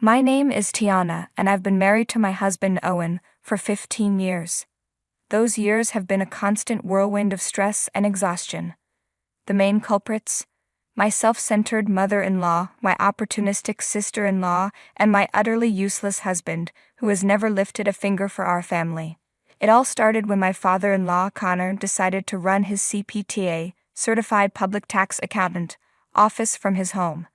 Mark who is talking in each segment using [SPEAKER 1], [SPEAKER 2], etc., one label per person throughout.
[SPEAKER 1] My name is Tiana, and I've been married to my husband Owen for 15 years. Those years have been a constant whirlwind of stress and exhaustion. The main culprits? My self-centered mother-in-law, my opportunistic sister-in-law, and my utterly useless husband, who has never lifted a finger for our family. It all started when my father-in-law, Connor, decided to run his CPTA, Certified Public Tax Accountant, office from his home.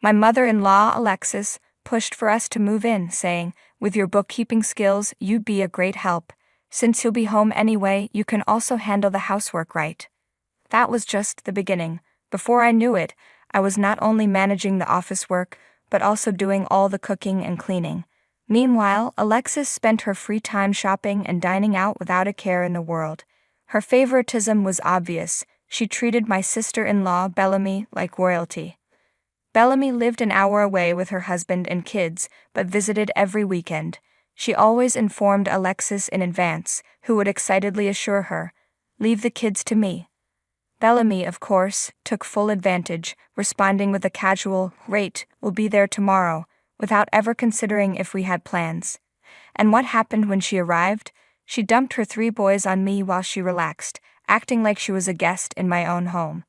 [SPEAKER 1] My mother-in-law, Alexis, pushed for us to move in, saying, "With your bookkeeping skills, you'd be a great help. Since you'll be home anyway, you can also handle the housework right." That was just the beginning. Before I knew it, I was not only managing the office work, but also doing all the cooking and cleaning. Meanwhile, Alexis spent her free time shopping and dining out without a care in the world. Her favoritism was obvious. She treated my sister-in-law, Bellamy, like royalty. Bellamy lived an hour away with her husband and kids, but visited every weekend. She always informed Alexis in advance, who would excitedly assure her, "Leave the kids to me." Bellamy, of course, took full advantage, responding with a casual, "Great, we'll be there tomorrow," without ever considering if we had plans. And what happened when she arrived? She dumped her 3 boys on me while she relaxed, acting like she was a guest in my own home.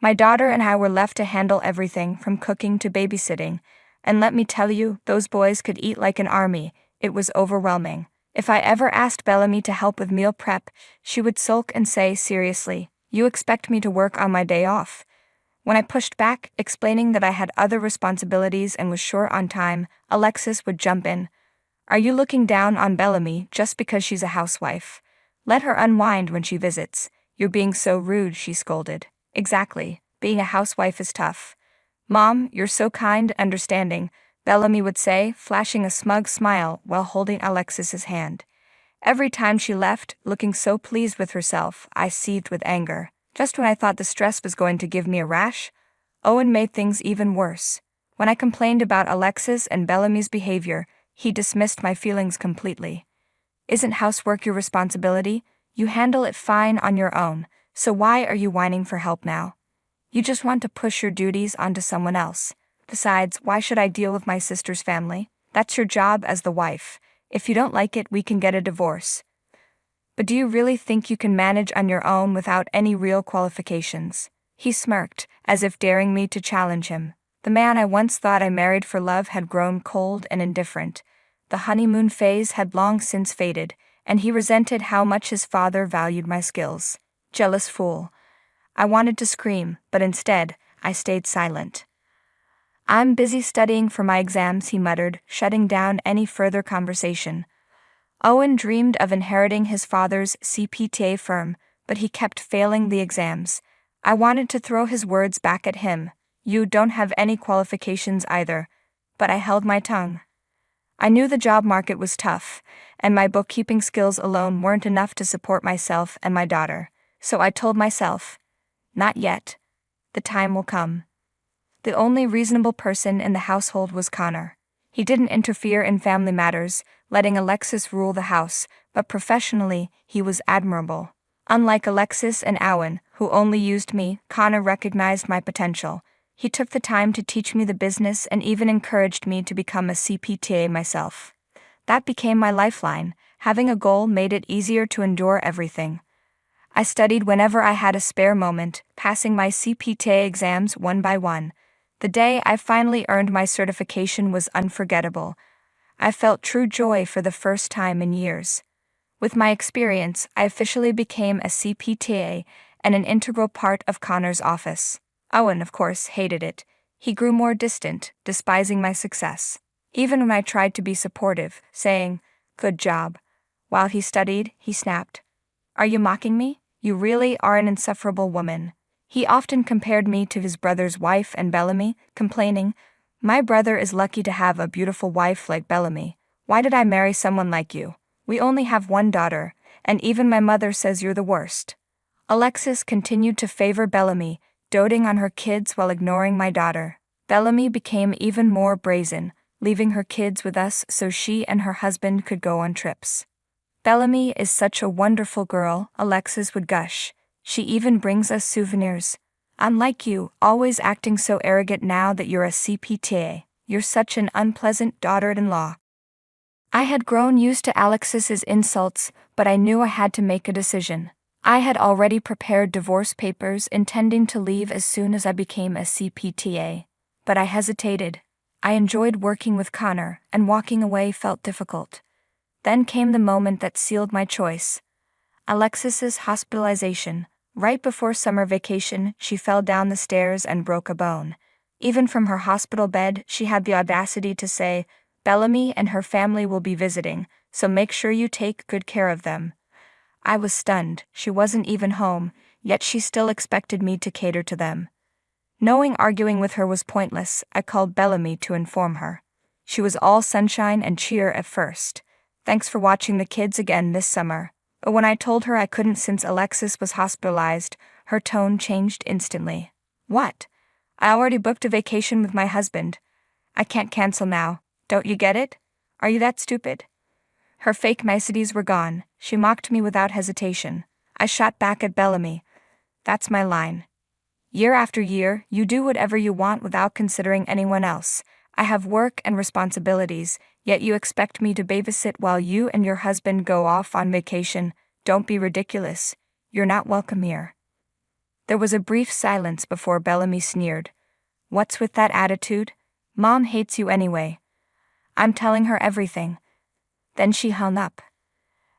[SPEAKER 1] My daughter and I were left to handle everything from cooking to babysitting, and let me tell you, those boys could eat like an army. It was overwhelming. If I ever asked Bellamy to help with meal prep, she would sulk and say, "Seriously, you expect me to work on my day off?" When I pushed back, explaining that I had other responsibilities and was short on time, Alexis would jump in. "Are you looking down on Bellamy just because she's a housewife? Let her unwind when she visits. You're being so rude," she scolded. "Exactly. Being a housewife is tough." "Mom, you're so kind, understanding," Bellamy would say, flashing a smug smile while holding Alexis's hand. Every time she left, looking so pleased with herself, I seethed with anger. Just when I thought the stress was going to give me a rash, Owen made things even worse. When I complained about Alexis and Bellamy's behavior, he dismissed my feelings completely. "Isn't housework your responsibility? You handle it fine on your own. So why are you whining for help now? You just want to push your duties onto someone else. Besides, why should I deal with my sister's family? That's your job as the wife. If you don't like it, we can get a divorce. But do you really think you can manage on your own without any real qualifications?" He smirked, as if daring me to challenge him. The man I once thought I married for love had grown cold and indifferent. The honeymoon phase had long since faded, and he resented how much his father valued my skills. Jealous fool. I wanted to scream, but instead, I stayed silent. "I'm busy studying for my exams," he muttered, shutting down any further conversation. Owen dreamed of inheriting his father's CPTA firm, but he kept failing the exams. I wanted to throw his words back at him. "You don't have any qualifications either," but I held my tongue. I knew the job market was tough, and my bookkeeping skills alone weren't enough to support myself and my daughter. So I told myself, "Not yet. The time will come." The only reasonable person in the household was Connor. He didn't interfere in family matters, letting Alexis rule the house, but professionally, he was admirable. Unlike Alexis and Owen, who only used me, Connor recognized my potential. He took the time to teach me the business and even encouraged me to become a CPTA myself. That became my lifeline. Having a goal made it easier to endure everything. I studied whenever I had a spare moment, passing my CPTA exams one by one. The day I finally earned my certification was unforgettable. I felt true joy for the first time in years. With my experience, I officially became a CPTA and an integral part of Connor's office. Owen, of course, hated it. He grew more distant, despising my success. Even when I tried to be supportive, saying, "Good job," while he studied, he snapped, "Are you mocking me? You really are an insufferable woman." He often compared me to his brother's wife and Bellamy, complaining, "My brother is lucky to have a beautiful wife like Bellamy. Why did I marry someone like you? We only have one daughter, and even my mother says you're the worst." Alexis continued to favor Bellamy, doting on her kids while ignoring my daughter. Bellamy became even more brazen, leaving her kids with us so she and her husband could go on trips. "Bellamy is such a wonderful girl," Alexis would gush. "She even brings us souvenirs. Unlike you, always acting so arrogant now that you're a CPTA. you're such an unpleasant daughter-in-law." I had grown used to Alexis's insults, but I knew I had to make a decision. I had already prepared divorce papers intending to leave as soon as I became a CPTA. But I hesitated. I enjoyed working with Connor, and walking away felt difficult. Then came the moment that sealed my choice. Alexis's hospitalization. Right before summer vacation, she fell down the stairs and broke a bone. Even from her hospital bed, she had the audacity to say, "Bellamy and her family will be visiting, so make sure you take good care of them." I was stunned. She wasn't even home, yet she still expected me to cater to them. Knowing arguing with her was pointless, I called Bellamy to inform her. She was all sunshine and cheer at first. "Thanks for watching the kids again this summer." But when I told her I couldn't since Alexis was hospitalized, her tone changed instantly. "What? I already booked a vacation with my husband. I can't cancel now. Don't you get it? Are you that stupid?" Her fake niceties were gone. She mocked me without hesitation. I shot back at Bellamy. "That's my line. Year after year, you do whatever you want without considering anyone else. I have work and responsibilities, yet you expect me to babysit while you and your husband go off on vacation. Don't be ridiculous. You're not welcome here." There was a brief silence before Bellamy sneered. "What's with that attitude? Mom hates you anyway." I'm telling her everything. Then she hung up.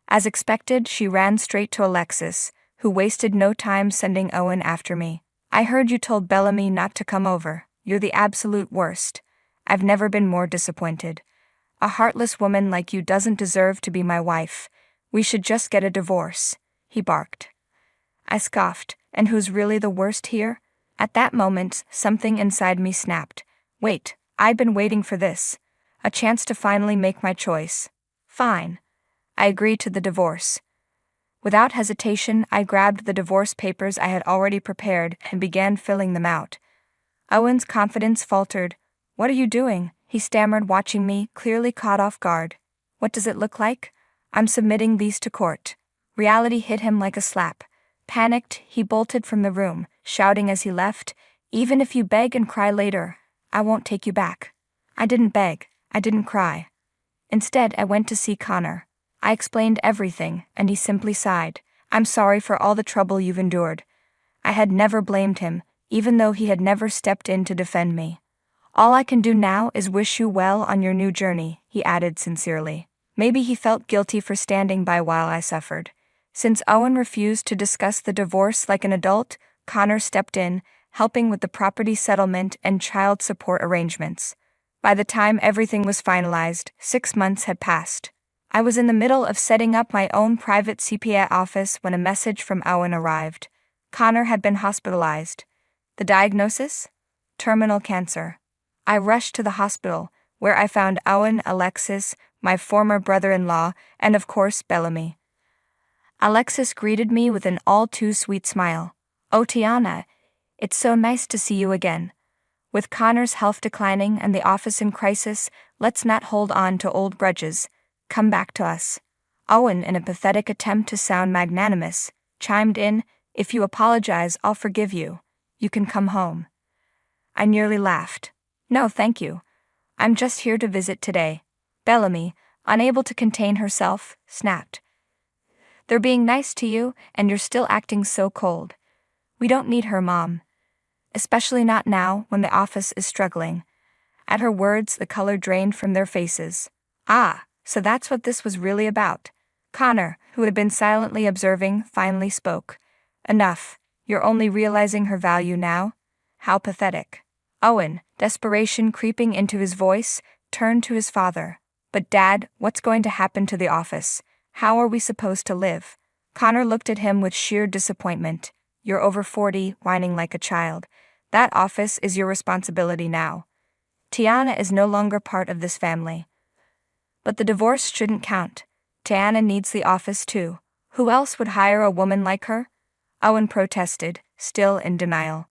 [SPEAKER 1] As expected, she ran straight to Alexis, who wasted no time sending Owen after me. "I heard you told Bellamy not to come over. You're the absolute worst. I've never been more disappointed. A heartless woman like you doesn't deserve to be my wife. We should just get a divorce," he barked. I scoffed. "And who's really the worst here?" At that moment, something inside me snapped. Wait, I'd been waiting for this. A chance to finally make my choice. Fine. I agreed to the divorce. Without hesitation, I grabbed the divorce papers I had already prepared and began filling them out. Owen's confidence faltered. "What are you doing?" he stammered, watching me, clearly caught off guard. "What does it look like?" "I'm submitting these to court." Reality hit him like a slap. Panicked, he bolted from the room, shouting as he left, "Even if you beg and cry later, I won't take you back." I didn't beg. I didn't cry. Instead, I went to see Connor. I explained everything, and he simply sighed. "I'm sorry for all the trouble you've endured." I had never blamed him, even though he had never stepped in to defend me. "All I can do now is wish you well on your new journey," he added sincerely. Maybe he felt guilty for standing by while I suffered. Since Owen refused to discuss the divorce like an adult, Connor stepped in, helping with the property settlement and child support arrangements. By the time everything was finalized, 6 months had passed. I was in the middle of setting up my own private CPA office when a message from Owen arrived. Connor had been hospitalized. The diagnosis? Terminal cancer. I rushed to the hospital, where I found Owen, Alexis, my former brother-in-law, and of course Bellamy. Alexis greeted me with an all-too-sweet smile. "Oh, Tiana, it's so nice to see you again. With Connor's health declining and the office in crisis, let's not hold on to old grudges. Come back to us." Owen, in a pathetic attempt to sound magnanimous, chimed in, "If you apologize, I'll forgive you. You can come home." I nearly laughed. "No, thank you. I'm just here to visit today." Bellamy, unable to contain herself, snapped. "They're being nice to you, and you're still acting so cold. We don't need her, Mom. Especially not now, when the office is struggling." At her words, the color drained from their faces. "Ah, so that's what this was really about." Connor, who had been silently observing, finally spoke. "Enough. You're only realizing her value now? How pathetic." Owen, desperation creeping into his voice, turned to his father. "But Dad, what's going to happen to the office? How are we supposed to live?" Connor looked at him with sheer disappointment. "You're over 40, whining like a child. That office is your responsibility now. Tiana is no longer part of this family." "But the divorce shouldn't count. Tiana needs the office too. Who else would hire a woman like her?" Owen protested, still in denial.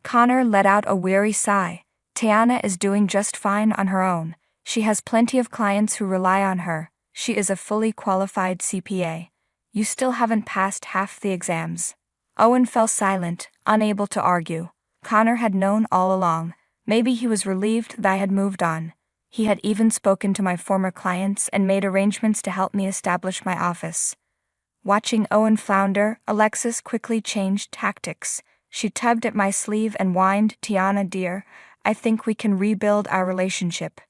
[SPEAKER 1] Connor let out a weary sigh. "Tiana is doing just fine on her own. She has plenty of clients who rely on her. She is a fully qualified CPA. You still haven't passed half the exams." Owen fell silent, unable to argue. Connor had known all along. Maybe he was relieved that I had moved on. He had even spoken to my former clients and made arrangements to help me establish my office. Watching Owen flounder, Alexis quickly changed tactics. She tugged at my sleeve and whined, "Tiana dear, I think we can rebuild our relationship.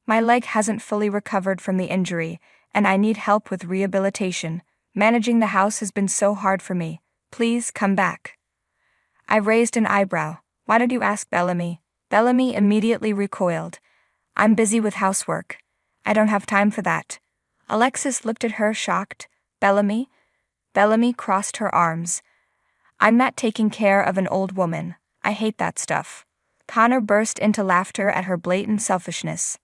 [SPEAKER 1] My leg hasn't fully recovered from the injury, and I need help with rehabilitation. Managing the house has been so hard for me. Please come back." I raised an eyebrow. "Why did you ask Bellamy?" Bellamy immediately recoiled. "I'm busy with housework. I don't have time for that." Alexis looked at her shocked. "Bellamy?" Bellamy crossed her arms. "I'm not taking care of an old woman. I hate that stuff." Connor burst into laughter at her blatant selfishness.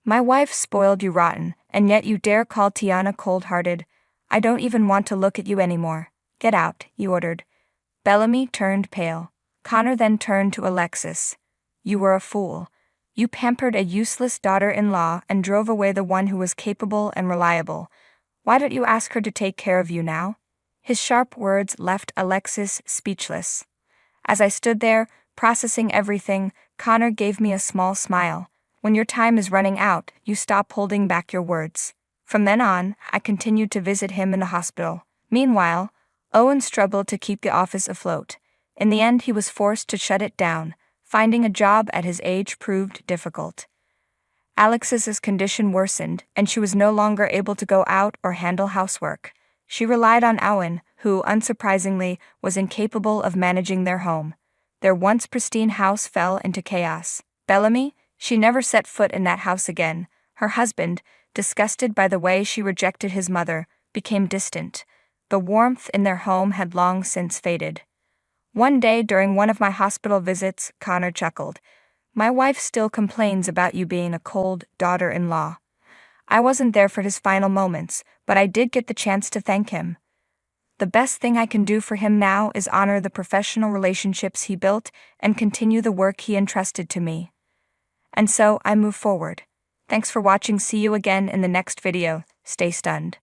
[SPEAKER 1] "My wife spoiled you rotten, and yet you dare call Tiana cold-hearted. I don't even want to look at you anymore. Get out," he ordered. Bellamy turned pale. Connor then turned to Alexis. "You were a fool. You pampered a useless daughter-in-law and drove away the one who was capable and reliable. Why don't you ask her to take care of you now?" His sharp words left Alexis speechless. As I stood there, processing everything, Connor gave me a small smile. "When your time is running out, you stop holding back your words." From then on, I continued to visit him in the hospital. Meanwhile, Owen struggled to keep the office afloat. In the end, he was forced to shut it down. Finding a job at his age proved difficult. Alexis's condition worsened, and she was no longer able to go out or handle housework. She relied on Owen, who, unsurprisingly, was incapable of managing their home. Their once pristine house fell into chaos. Bellamy? She never set foot in that house again. Her husband, disgusted by the way she rejected his mother, became distant. The warmth in their home had long since faded. One day during one of my hospital visits, Connor chuckled. "My wife still complains about you being a cold daughter-in-law." I wasn't there for his final moments, but I did get the chance to thank him. The best thing I can do for him now is honor the professional relationships he built and continue the work he entrusted to me. And so I move forward. Thanks for watching. See you again in the next video. Stay stunned.